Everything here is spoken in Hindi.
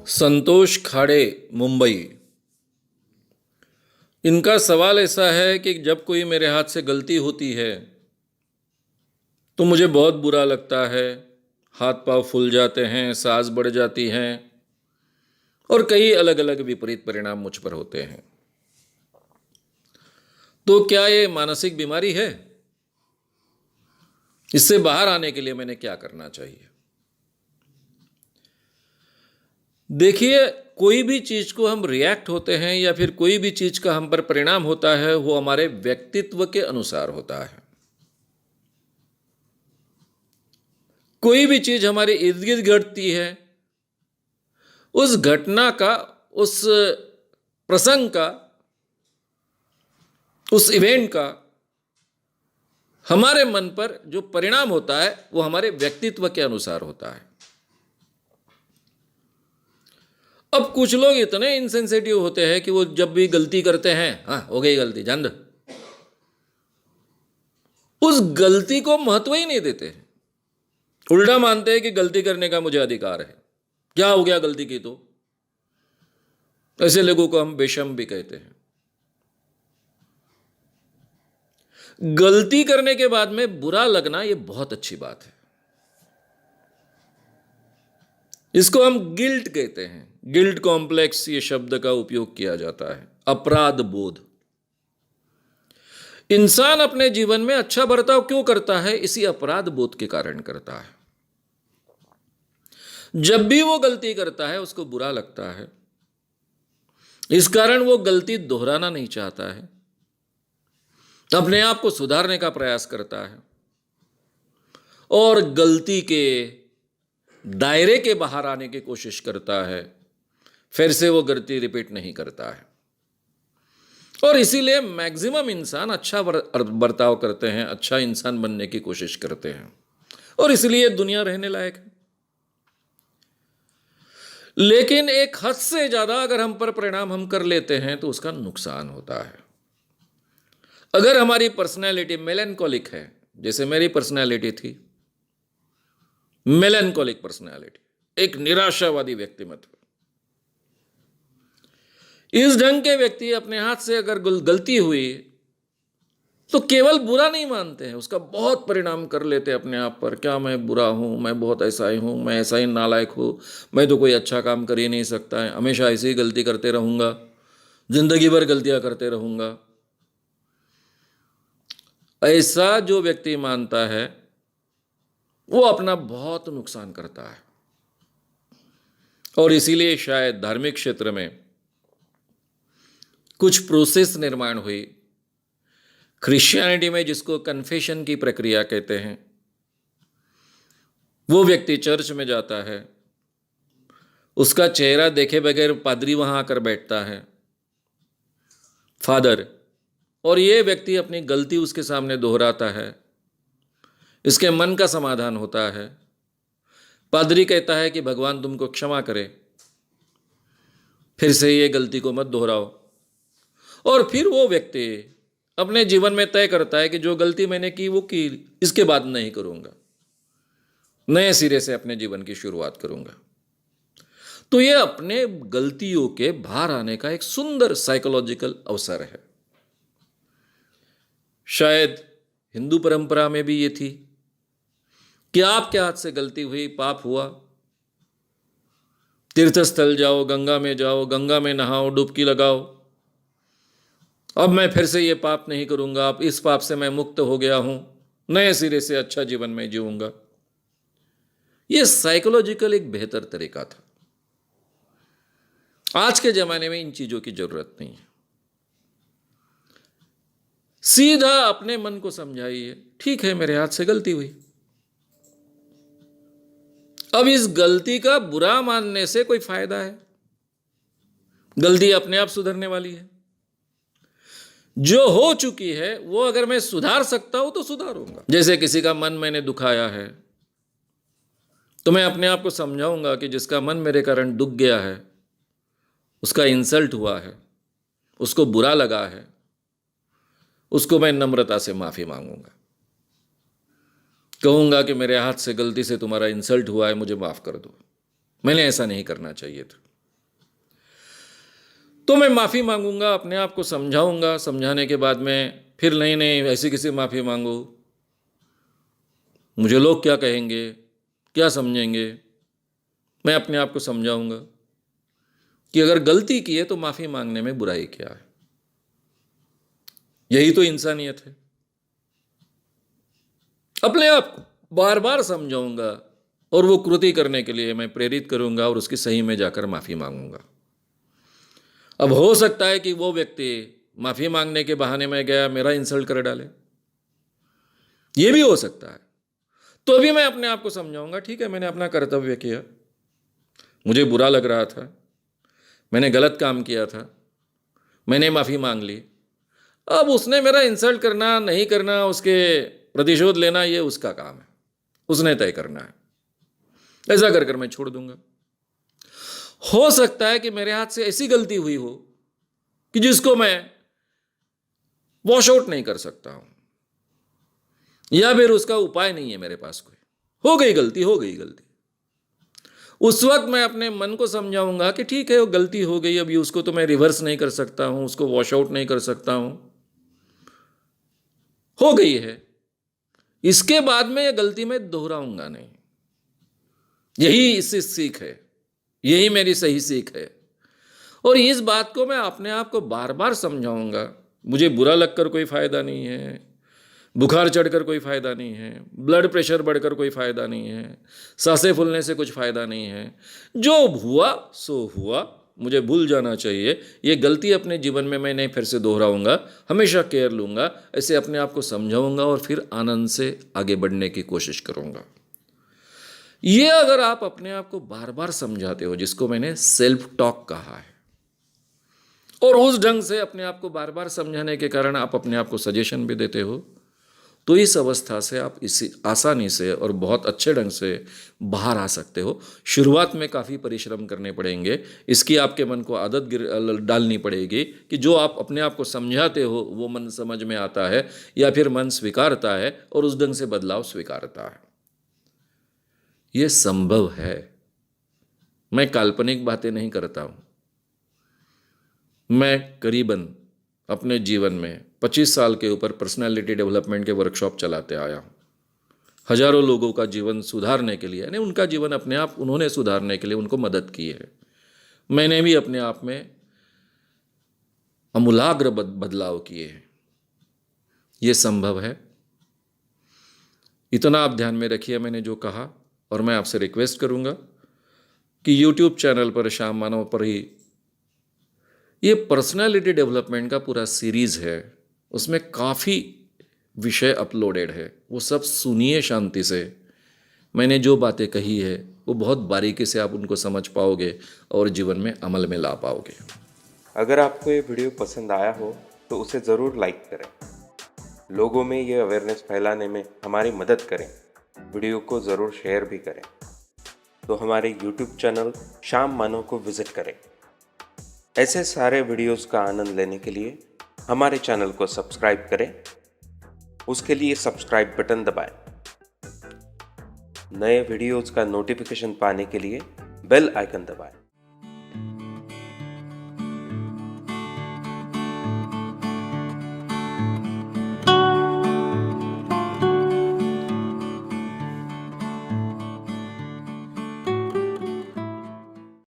संतोष खाड़े, मुंबई। इनका सवाल ऐसा है कि जब कोई मेरे हाथ से गलती होती है तो मुझे बहुत बुरा लगता है, हाथ पांव फूल जाते हैं, सांस बढ़ जाती हैं और कई अलग अलग विपरीत परिणाम मुझ पर होते हैं। तो क्या ये मानसिक बीमारी है? इससे बाहर आने के लिए मैंने क्या करना चाहिए? देखिए, कोई भी चीज को हम रिएक्ट होते हैं या फिर कोई भी चीज का हम पर परिणाम होता है, वो हमारे व्यक्तित्व के अनुसार होता है। कोई भी चीज हमारे इर्द गिर्द घटती है, उस घटना का, उस प्रसंग का, उस इवेंट का हमारे मन पर जो परिणाम होता है वो हमारे व्यक्तित्व के अनुसार होता है। अब कुछ लोग इतने इनसेंसिटिव होते हैं कि वो जब भी गलती करते हैं, हाँ हो गई गलती, जान दो, उस गलती को महत्व ही नहीं देते हैं। उल्टा मानते हैं कि गलती करने का मुझे अधिकार है, क्या हो गया गलती की तो। ऐसे लोगों को हम बेशर्म भी कहते हैं। गलती करने के बाद में बुरा लगना ये बहुत अच्छी बात है। इसको हम गिल्ट कहते हैं। गिल्ट कॉम्प्लेक्स ये शब्द का उपयोग किया जाता है। अपराध बोध। इंसान अपने जीवन में अच्छा बर्ताव क्यों करता है? इसी अपराध बोध के कारण करता है। जब भी वो गलती करता है उसको बुरा लगता है, इस कारण वो गलती दोहराना नहीं चाहता है, अपने आप को सुधारने का प्रयास करता है और गलती के दायरे के बाहर आने की कोशिश करता है। फिर से वो गलती रिपीट नहीं करता है और इसीलिए मैक्सिमम इंसान अच्छा बर्ताव करते हैं, अच्छा इंसान बनने की कोशिश करते हैं और इसलिए दुनिया रहने लायक है। लेकिन एक हद से ज्यादा अगर हम पर परिणाम हम कर लेते हैं तो उसका नुकसान होता है। अगर हमारी पर्सनैलिटी मेलैंकोलिक है, जैसे मेरी पर्सनैलिटी थी, मेलैंकोलिक पर्सनैलिटी, एक निराशावादी व्यक्तिमत्व, इस ढंग के व्यक्ति अपने हाथ से अगर गलती हुई तो केवल बुरा नहीं मानते हैं, उसका बहुत परिणाम कर लेते हैं अपने आप पर। क्या मैं बुरा हूं, मैं बहुत ऐसा ही हूं, मैं ऐसा ही नालायक हूं, मैं तो कोई अच्छा काम कर ही नहीं सकता है, हमेशा ऐसी ही गलती करते रहूंगा, जिंदगी भर गलतियां करते रहूंगा। ऐसा जो व्यक्ति मानता है वो अपना बहुत नुकसान करता है और इसीलिए शायद धार्मिक क्षेत्र में कुछ प्रोसेस निर्माण हुई। क्रिश्चियनिटी में जिसको कन्फेशन की प्रक्रिया कहते हैं, वो व्यक्ति चर्च में जाता है, उसका चेहरा देखे बगैर पादरी वहां आकर बैठता है, फादर, और ये व्यक्ति अपनी गलती उसके सामने दोहराता है, इसके मन का समाधान होता है। पादरी कहता है कि भगवान तुमको क्षमा करे, फिर से ये गलती को मत दोहराओ। और फिर वो व्यक्ति अपने जीवन में तय करता है कि जो गलती मैंने की वो की, इसके बाद नहीं करूंगा, नए सिरे से अपने जीवन की शुरुआत करूंगा। तो ये अपने गलतियों के बाहर आने का एक सुंदर साइकोलॉजिकल अवसर है। शायद हिंदू परंपरा में भी ये थी कि आपके हाथ से गलती हुई, पाप हुआ, तीर्थ स्थल जाओ, गंगा में जाओ, गंगा में नहाओ, डुबकी लगाओ, अब मैं फिर से ये पाप नहीं करूंगा, अब इस पाप से मैं मुक्त हो गया हूं, नए सिरे से अच्छा जीवन में जीऊंगा। ये साइकोलॉजिकल एक बेहतर तरीका था। आज के जमाने में इन चीजों की जरूरत नहीं है। सीधा अपने मन को समझाइए, ठीक है मेरे हाथ से गलती हुई, अब इस गलती का बुरा मानने से कोई फायदा है? गलती अपने आप सुधरने वाली है। जो हो चुकी है वो अगर मैं सुधार सकता हूं तो सुधारूंगा। जैसे किसी का मन मैंने दुखाया है तो मैं अपने आप को समझाऊंगा कि जिसका मन मेरे कारण दुख गया है, उसका इंसल्ट हुआ है, उसको बुरा लगा है, उसको मैं नम्रता से माफी मांगूंगा, कहूंगा कि मेरे हाथ से गलती से तुम्हारा इंसल्ट हुआ है, मुझे माफ कर दो, मैंने ऐसा नहीं करना चाहिए था। तो मैं माफ़ी मांगूंगा, अपने आप को समझाऊंगा, समझाने के बाद में फिर नहीं नहीं ऐसी किसी माफ़ी मांगू, मुझे लोग क्या कहेंगे, क्या समझेंगे। मैं अपने आप को समझाऊंगा कि अगर गलती की है तो माफ़ी मांगने में बुराई क्या है, यही तो इंसानियत है। अपने आप को बार बार समझाऊंगा और वो कृति करने के लिए मैं प्रेरित करूंगा और उसकी सही में जाकर माफ़ी मांगूंगा। अब हो सकता है कि वो व्यक्ति माफ़ी मांगने के बहाने में गया मेरा इंसल्ट कर डाले, ये भी हो सकता है। तो भी मैं अपने आप को समझाऊंगा, ठीक है मैंने अपना कर्तव्य किया, मुझे बुरा लग रहा था, मैंने गलत काम किया था, मैंने माफ़ी मांग ली। अब उसने मेरा इंसल्ट करना नहीं करना, उसके प्रतिशोध लेना, ये उसका काम है, उसने तय करना है। ऐसा कर कर मैं छोड़ दूंगा। हो सकता है कि मेरे हाथ से ऐसी गलती हुई हो कि जिसको मैं वॉश आउट नहीं कर सकता हूं, या फिर उसका उपाय नहीं है मेरे पास कोई। हो गई गलती, हो गई गलती। उस वक्त मैं अपने मन को समझाऊंगा कि ठीक है वो गलती हो गई, अभी उसको तो मैं रिवर्स नहीं कर सकता हूं, उसको वॉश आउट नहीं कर सकता हूं, हो गई है। इसके बाद में यह गलती मैं दोहराऊंगा नहीं। यही इससे सीख है, यही मेरी सही सीख है। और इस बात को मैं अपने आप को बार बार समझाऊंगा। मुझे बुरा लगकर कोई फायदा नहीं है, बुखार चढ़कर कोई फ़ायदा नहीं है, ब्लड प्रेशर बढ़कर कोई फ़ायदा नहीं है, सांसें फूलने से कुछ फ़ायदा नहीं है। जो हुआ सो हुआ, मुझे भूल जाना चाहिए। ये गलती अपने जीवन में मैं नहीं फिर से दोहराऊंगा, हमेशा केयर लूँगा, ऐसे अपने आप को समझाऊंगा और फिर आनंद से आगे बढ़ने की कोशिश करूँगा। ये अगर आप अपने आप को बार बार समझाते हो, जिसको मैंने सेल्फ टॉक कहा है, और उस ढंग से अपने आप को बार बार समझाने के कारण आप अपने आप को सजेशन भी देते हो, तो इस अवस्था से आप इसी आसानी से और बहुत अच्छे ढंग से बाहर आ सकते हो। शुरुआत में काफ़ी परिश्रम करने पड़ेंगे, इसकी आपके मन को आदत डालनी पड़ेगी कि जो आप अपने आप को समझाते हो वो मन समझ में आता है, या फिर मन स्वीकारता है और उस ढंग से बदलाव स्वीकारता है। ये संभव है। मैं काल्पनिक बातें नहीं करता हूँ। मैं करीबन अपने जीवन में 25 साल के ऊपर पर्सनालिटी डेवलपमेंट के वर्कशॉप चलाते आया हूँ। हजारों लोगों का जीवन सुधारने के लिए, यानी उनका जीवन अपने आप उन्होंने सुधारने के लिए उनको मदद की है। मैंने भी अपने आप में आमूलाग्र बदलाव किए हैं। ये संभव है। इतना आप ध्यान में रखिए मैंने जो कहा, और मैं आपसे रिक्वेस्ट करूँगा कि यूट्यूब चैनल पर श्याम मानव पर ही ये पर्सनालिटी डेवलपमेंट का पूरा सीरीज़ है, उसमें काफ़ी विषय अपलोडेड है। वो सब सुनिए शांति से। मैंने जो बातें कही है वो बहुत बारीकी से आप उनको समझ पाओगे और जीवन में अमल में ला पाओगे। अगर आपको ये वीडियो पसंद आया हो तो उसे ज़रूर लाइक करें, लोगों में ये अवेयरनेस फैलाने में हमारी मदद करें। वीडियो को ज़रूर शेयर भी करें। तो हमारे YouTube चैनल श्याम मानव को विज़िट करें। ऐसे सारे वीडियोस का आनंद लेने के लिए हमारे चैनल को सब्सक्राइब करें। उसके लिए सब्सक्राइब बटन दबाएं। नए वीडियोस का नोटिफिकेशन पाने के लिए बेल आइकन दबाएं।